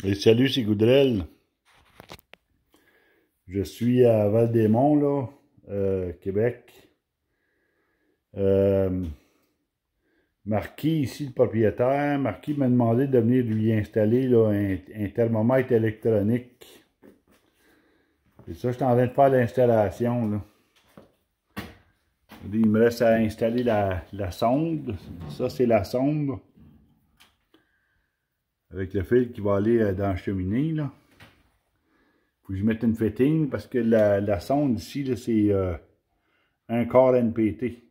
Et salut, c'est Goudrel. Je suis à Val-des-Monts, là, Québec. Marquis, ici, le propriétaire, Marquis m'a demandé de venir lui installer là, un thermomètre électronique. Et ça, je suis en train de faire l'installation, là. Il me reste à installer la sonde. Ça, c'est la sonde. Avec le fil qui va aller dans la cheminée, là. Faut que je mette une fitting parce que la sonde ici, c'est un quart NPT.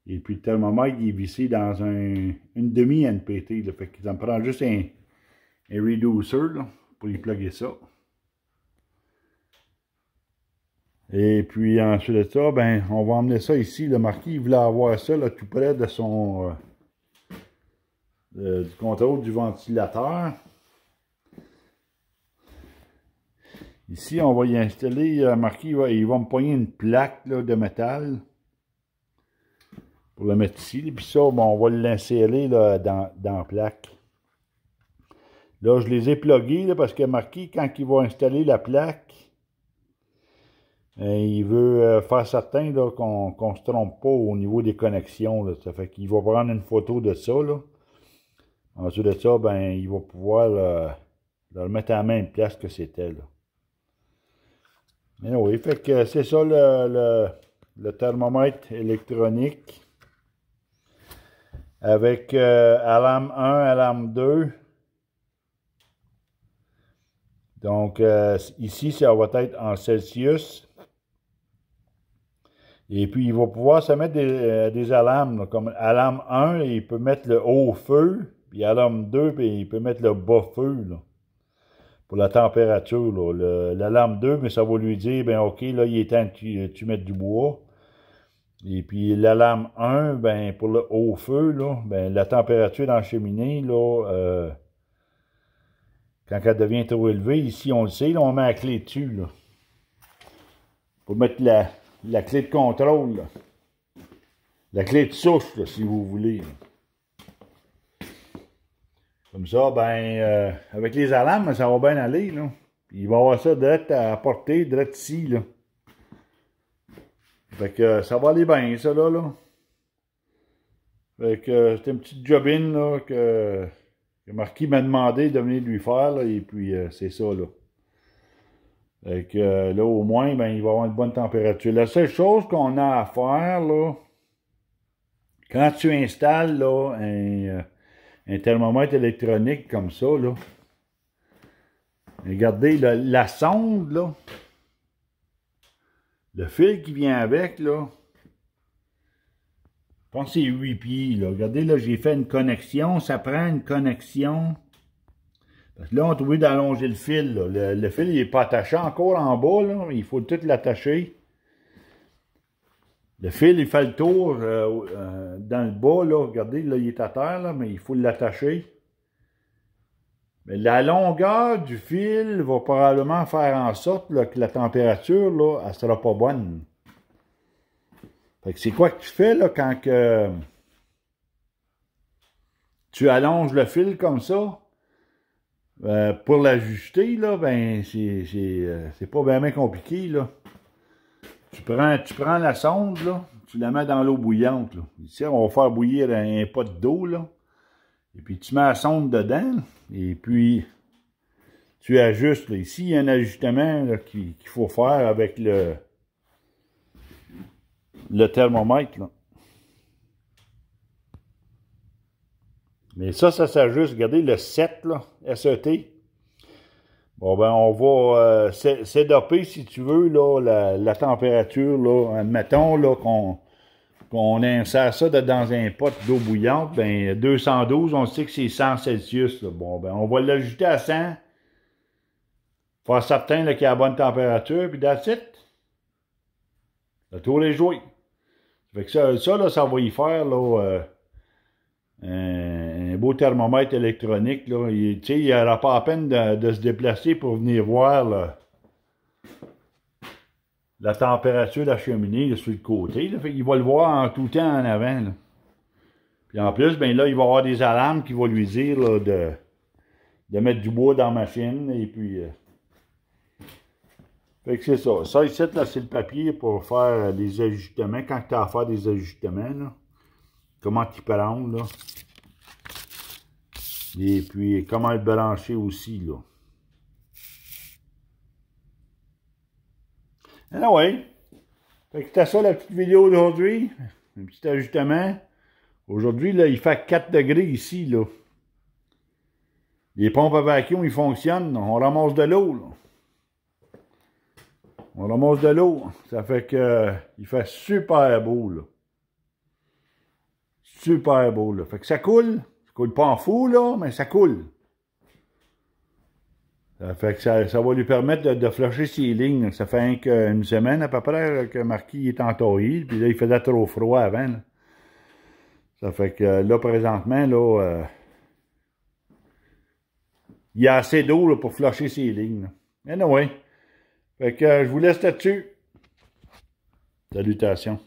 Et puis le thermomètre il est vissé dans une demi-NPT. Là. Fait que ça me prend juste un reducer là, pour y plugger ça. Et puis ensuite de ça, ben, on va emmener ça ici. Le Marquis il voulait avoir ça là, tout près de son du contrôle du ventilateur. Ici, on va y installer, Marquis, il va me pogner une plaque là, de métal pour le mettre ici. Puis ça, bon, on va l'insérer dans la plaque. Là, je les ai plugués là, parce que Marquis, quand il va installer la plaque, il veut faire certain qu'on ne se trompe pas au niveau des connexions. Là. Ça fait qu'il va prendre une photo de ça. Là. Ensuite de ça, ben, il va pouvoir le mettre à la même place que c'était. Là. Mais oui, fait que c'est ça le thermomètre électronique avec alarme 1, alarme 2. Donc ici, ça va être en Celsius. Et puis il va pouvoir se mettre des alarmes, là, comme alarme 1, il peut mettre le haut feu, puis alarme 2, puis il peut mettre le bas feu. Là. Pour la température, l'alarme 2, mais ça va lui dire, ben ok, là, il est temps que tu mettes du bois. Et puis l'alarme 1, ben pour le haut feu, là, ben la température dans la cheminée, là, quand elle devient trop élevée, ici on le sait, là, on met la clé dessus, là. Pour mettre la clé de contrôle, là. La clé de souche, là, si vous voulez. Là. Comme ça, ben, avec les alarmes, ça va bien aller, là. Puis il va avoir ça direct à portée, direct ici, là. Fait que ça va aller bien, ça, là. Fait que c'était une petite jobine, là, que Marquis m'a demandé de venir lui faire, là, et puis c'est ça, là. Fait que là, au moins, ben, il va avoir une bonne température. La seule chose qu'on a à faire, là, quand tu installes, là, un thermomètre électronique comme ça, là. Regardez, la sonde, là. Le fil qui vient avec, là. Je pense que c'est 8 pieds, là. Regardez, là, j'ai fait une connexion. Ça prend une connexion. Parce que là, on est obligé d'allonger le fil, là. Le fil, il n'est pas attaché encore en bas, là. Il faut tout l'attacher. Le fil, il fait le tour dans le bas, là. Regardez, là, il est à terre, là, mais il faut l'attacher. Mais la longueur du fil va probablement faire en sorte là, que la température, là, elle sera pas bonne. Fait que c'est quoi que tu fais, là, quand que tu allonges le fil comme ça? Pour l'ajuster, là, ben, c'est pas bien compliqué, là. Tu prends la sonde, là, tu la mets dans l'eau bouillante, là. Ici, on va faire bouillir un pot d'eau, là. Et puis, tu mets la sonde dedans, et puis, tu ajustes, là. Ici, il y a un ajustement qu'il faut faire avec le thermomètre, là. Mais ça s'ajuste. Regardez le 7, là, SET. Bon, ben, on va s'édoper, si tu veux, là, la température, là. Admettons, là, qu'on insère ça dans un pot d'eau bouillante, ben, 212, on sait que c'est 100 Celsius, là. Bon, ben, on va l'ajouter à 100. Faire certain, qu'il y a la bonne température, puis that's it. Le tour est joué. Fait que ça là, ça va y faire, là, un beau thermomètre électronique, là. Tu sais, il n'aura pas la peine de se déplacer pour venir voir, là, la température de la cheminée, là, sur le côté, là. Fait qu'il va le voir en tout temps en avant, là. Puis en plus, ben là, il va y avoir des alarmes qui vont lui dire, là, de de mettre du bois dans la machine, et puis... fait que c'est ça. Ça, ici, là, c'est le papier pour faire des ajustements. Quand tu as à faire des ajustements, là, comment t'y prendre, là. Et puis, comment le brancher aussi, là. Alors, ouais. Fait que c'était ça, la petite vidéo d'aujourd'hui. Un petit ajustement. Aujourd'hui, là, il fait 4 degrés ici, là. Les pompes à vacuum, ils fonctionnent. On ramasse de l'eau, là. On ramasse de l'eau. Ça fait que il fait super beau, là. Super beau, là. Fait que ça coule. Ça coule pas en fou, là, mais ça coule. Ça fait que ça va lui permettre de flusher ses lignes. Ça fait une semaine à peu près que Marquis est entaillé. Puis là, il faisait trop froid avant, là. Ça fait que là, présentement, là, il y a assez d'eau là, pour flusher ses lignes. Mais non, oui. Fait que je vous laisse là-dessus. Salutations.